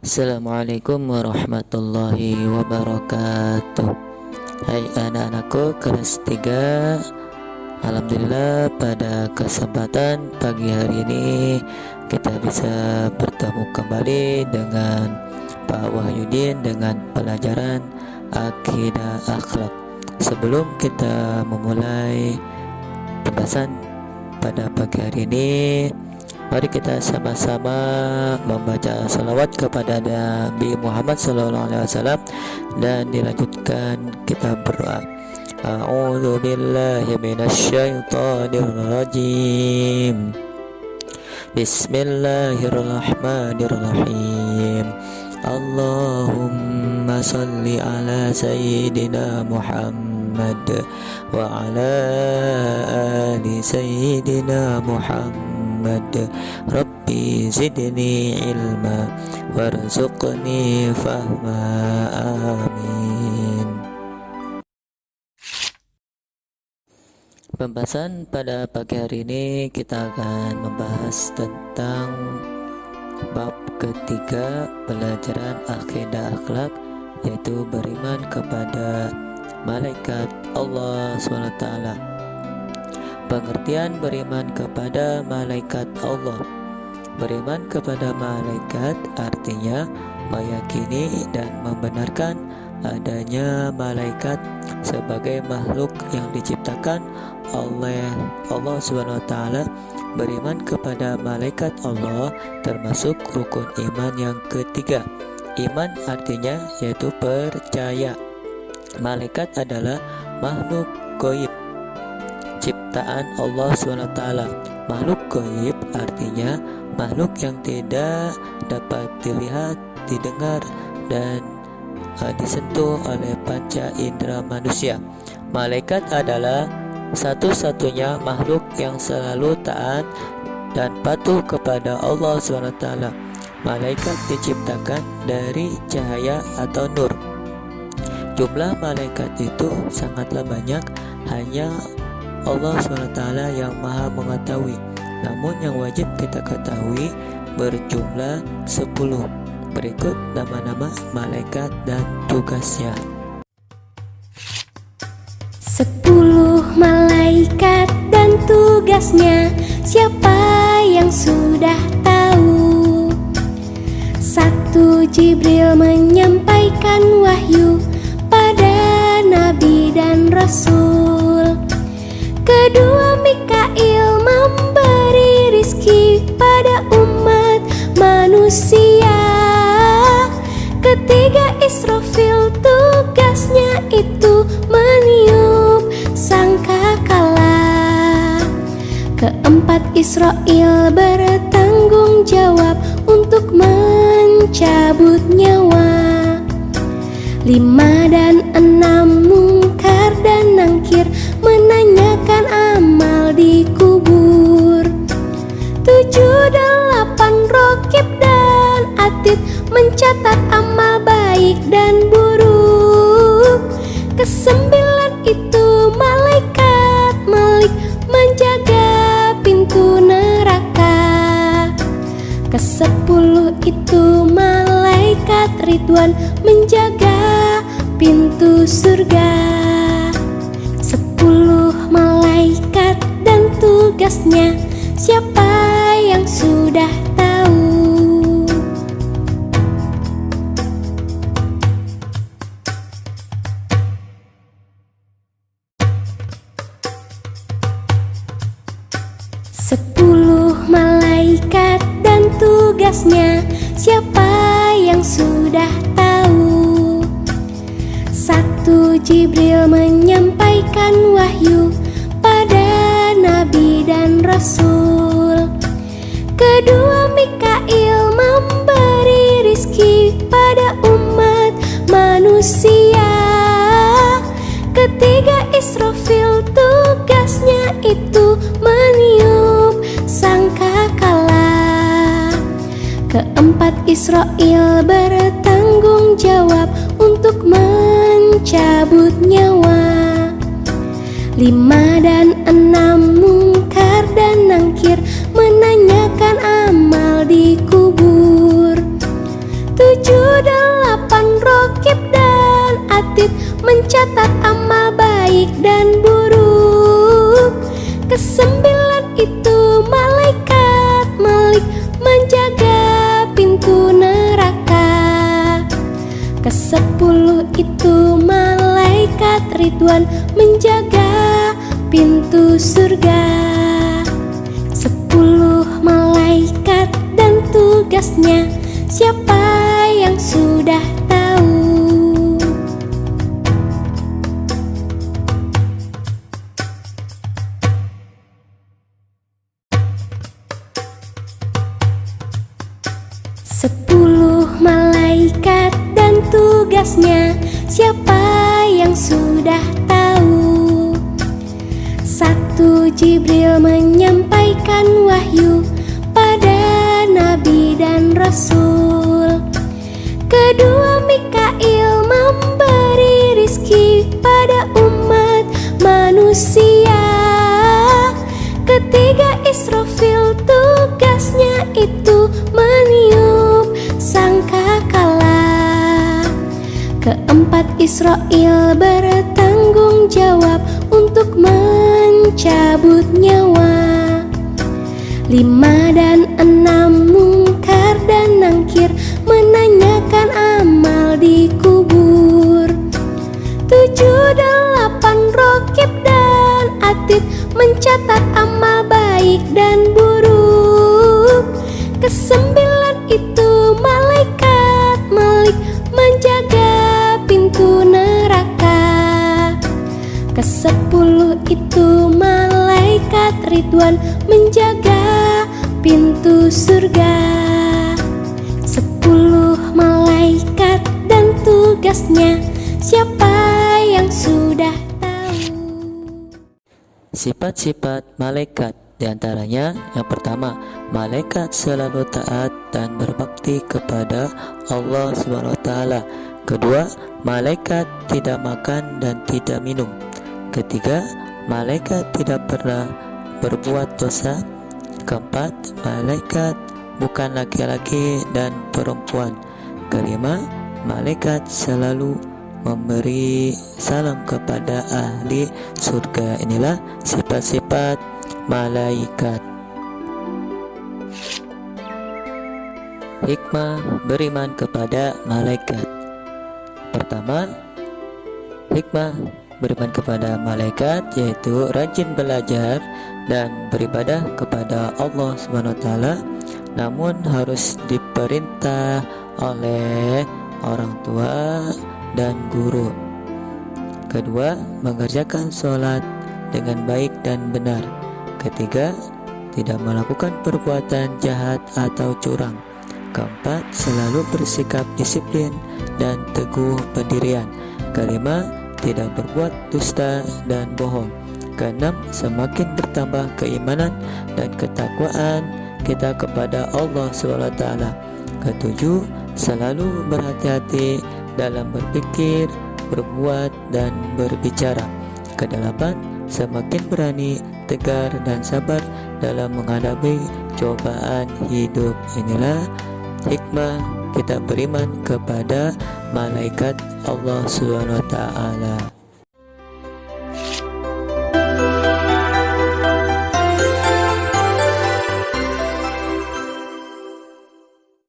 Assalamualaikum warahmatullahi wabarakatuh. Hai anak-anakku kelas 3. Alhamdulillah pada kesempatan pagi hari ini kita bisa bertemu kembali dengan Pak Wahyudin dengan pelajaran akidah akhlak. Sebelum kita memulai pembahasan pada pagi hari ini, mari kita sama-sama membaca salawat kepada Nabi Muhammad SAW dan dilanjutkan kita berdoa. A'udzu billahi minasyaitonir rajim. Bismillahirrahmanirrahim. Allahumma salli ala sayyidina Muhammad wa ala ali sayyidina Muhammad. Rabbi zidni ilma warzuqni fahma. Amin. Pembahasan pada pagi hari ini kita akan membahas tentang bab ketiga pelajaran akidah akhlak, yaitu beriman kepada malaikat Allah SWT. Pengertian beriman kepada malaikat Allah. Beriman kepada malaikat artinya meyakini dan membenarkan adanya malaikat sebagai makhluk yang diciptakan oleh Allah SWT. Beriman kepada malaikat Allah termasuk rukun iman yang ketiga. Iman artinya yaitu percaya malaikat adalah makhluk gaib ciptaan Allah SWT. Makhluk gaib artinya makhluk yang tidak dapat dilihat, didengar, dan disentuh oleh panca indera manusia. Malaikat adalah satu-satunya makhluk yang selalu taat dan patuh kepada Allah SWT. Malaikat diciptakan dari cahaya atau nur. Jumlah malaikat itu sangatlah banyak, hanya Allah SWT yang maha mengetahui. Namun yang wajib kita ketahui berjumlah 10. Berikut nama-nama malaikat dan tugasnya. 10 malaikat dan tugasnya, siapa yang sudah tahu? 1. Jibril menyampaikan wahyu pada nabi dan rasul. 2. Mikail memberi rizki pada umat manusia. 3. Israfil tugasnya itu meniup sangkakala. 4. Israil bertanggung jawab untuk mencabut nyawa. 5 dan 6 mungkar dan nangkir menanyakan amal di kubur. 7. 8 rokib dan atid mencatat amal baik dan buruk. 9 itu malaikat Malik menjaga pintu neraka. 10 itu malaikat Ridwan menjaga pintu surga. 10 malaikat dan tugasnya, siapa yang sudah tahu? Malaikat dan tugasnya, siapa yang sudah tahu? 1. Jibril menyampaikan wahyu pada nabi dan rasul. 2. Mikail memberi rizki pada umat manusia. 3. Israfil tugasnya itu meniup sangkakala. 4. Israil bertanggung jawab untuk mencabut nyawa. 5 dan 6 mungkar dan nangkir menanyakan amal di kubur. 7 Kesembilan itu malaikat Malik menjaga pintu neraka. Kesepuluh itu malaikat Ridwan menjaga pintu surga. 10 malaikat dan tugasnya, siapa yang sudah tahu? Sepuluh malaikat dan tugasnya, siapa yang sudah tahu? 1 Jibril menyampaikan wahyu pada nabi dan rasul. 2 Mikail memberi rizki pada umat manusia. 3 Israfil tugasnya itu meniup sangkakala. 4 Israil bertanggung jawab untuk mencabut nyawa. 5 dan 6 Mungkar dan Nangkir menanyakan amal di kubur. 7, 8 Rokib dan Atid mencatat amal baik dan buruk. 9 itu malaikat Malik menjaga pintu neraka. 10 itu malaikat Ridwan menjaga pintu surga. 10 malaikat dan tugasnya, siapa yang sudah tahu? Sifat-sifat malaikat diantaranya yang pertama, malaikat selalu taat dan berbakti kepada Allah SWT. Kedua, malaikat tidak makan dan tidak minum. Ketiga, malaikat tidak pernah berbuat dosa. Keempat, malaikat bukan laki-laki dan perempuan. Kelima, malaikat selalu memberi salam kepada ahli surga. Inilah sifat-sifat malaikat. Hikmah beriman kepada malaikat. Pertama, hikmah beriman kepada malaikat yaitu rajin belajar dan beribadah kepada Allah SWT, namun harus diperintah oleh orang tua dan guru. Kedua, mengerjakan sholat dengan baik dan benar. Ketiga, tidak melakukan perbuatan jahat atau curang. Keempat, selalu bersikap disiplin dan teguh pendirian. Kelima, tidak berbuat dusta dan bohong. Keenam, semakin bertambah keimanan dan ketakwaan kita kepada Allah SWT. Ketujuh, selalu berhati-hati dalam berpikir, berbuat, dan berbicara. Kedelapan, semakin berani, tegar, dan sabar dalam menghadapi cobaan hidup. Inilah hikmah kita beriman kepada malaikat Allah SWT.